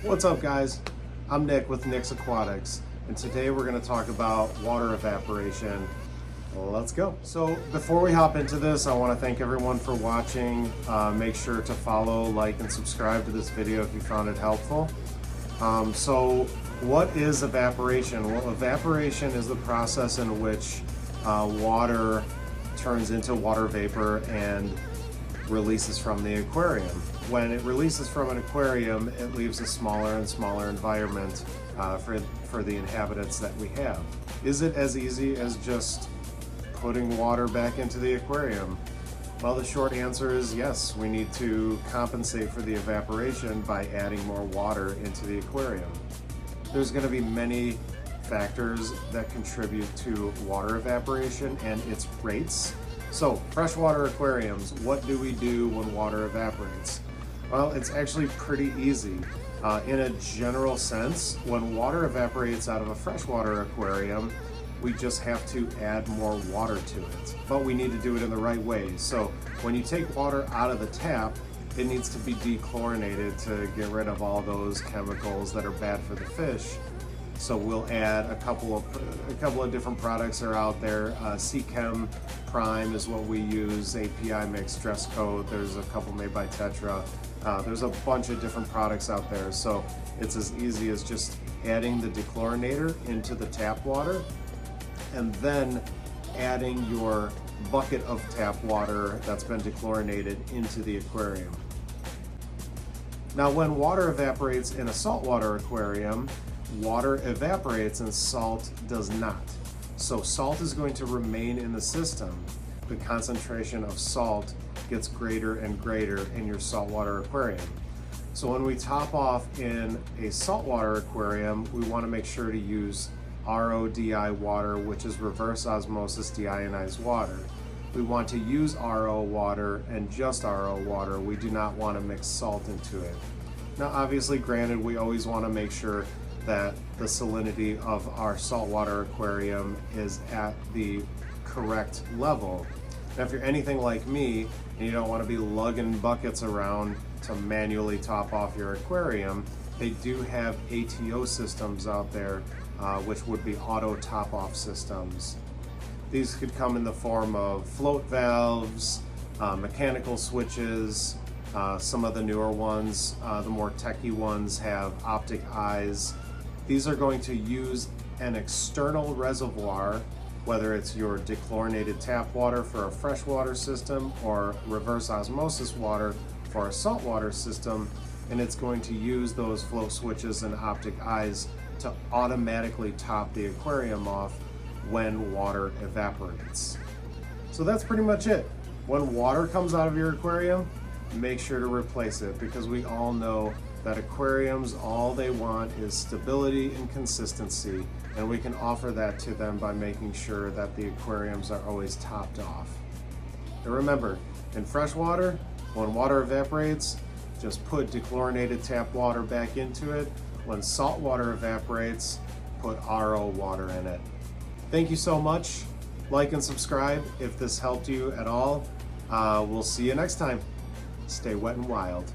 What's up, guys? I'm Nick with Nick's Aquatics, and today we're going to talk about water evaporation. Let's go. So before we hop into this, I want to thank everyone for watching. Make sure to follow, like, and subscribe to this video if you found it helpful. So what is evaporation? Well, evaporation is the process in which water turns into water vapor and releases from the aquarium. When it releases from an aquarium, it leaves a smaller and smaller environment for the inhabitants that we have. Is it as easy as just putting water back into the aquarium? Well, the short answer is yes. We need to compensate for the evaporation by adding more water into the aquarium. There's going to be many factors that contribute to water evaporation and its rates. So, freshwater aquariums, what do we do when water evaporates? Well, it's actually pretty easy. In a general sense, when water evaporates out of a freshwater aquarium, we just have to add more water to it. But we need to do it in the right way. So, when you take water out of the tap, it needs to be dechlorinated to get rid of all those chemicals that are bad for the fish. So we'll add a couple of different products are out there. C-Chem Prime is what we use. API Mix, Dress Code. There's a couple made by Tetra. There's a bunch of different products out there. So it's as easy as just adding the dechlorinator into the tap water and then adding your bucket of tap water that's been dechlorinated into the aquarium. Now, when water evaporates in a saltwater aquarium, water evaporates and salt does not. So salt is going to remain in the system. The concentration of salt gets greater and greater in your saltwater aquarium. So when we top off in a saltwater aquarium, we want to make sure to use RO-DI water, which is reverse osmosis deionized water. We want to use RO water and just RO water. We do not want to mix salt into it. Now, obviously, granted, we always want to make sure that the salinity of our saltwater aquarium is at the correct level. Now, if you're anything like me and you don't want to be lugging buckets around to manually top off your aquarium, they do have ATO systems out there, which would be auto top-off systems. These could come in the form of float valves, mechanical switches. Some of the newer ones, the more techy ones, have optic eyes. These are going to use an external reservoir, whether it's your dechlorinated tap water for a freshwater system or reverse osmosis water for a saltwater system, and it's going to use those float switches and optic eyes to automatically top the aquarium off when water evaporates. So that's pretty much it. When water comes out of your aquarium, make sure to replace it, because we all know that aquariums, all they want is stability and consistency, and we can offer that to them by making sure that the aquariums are always topped off. And remember, in freshwater, when water evaporates, just put dechlorinated tap water back into it. When salt water evaporates, put RO water in it. Thank you so much. Like and subscribe if this helped you at all. We'll see you next time. Stay wet and wild.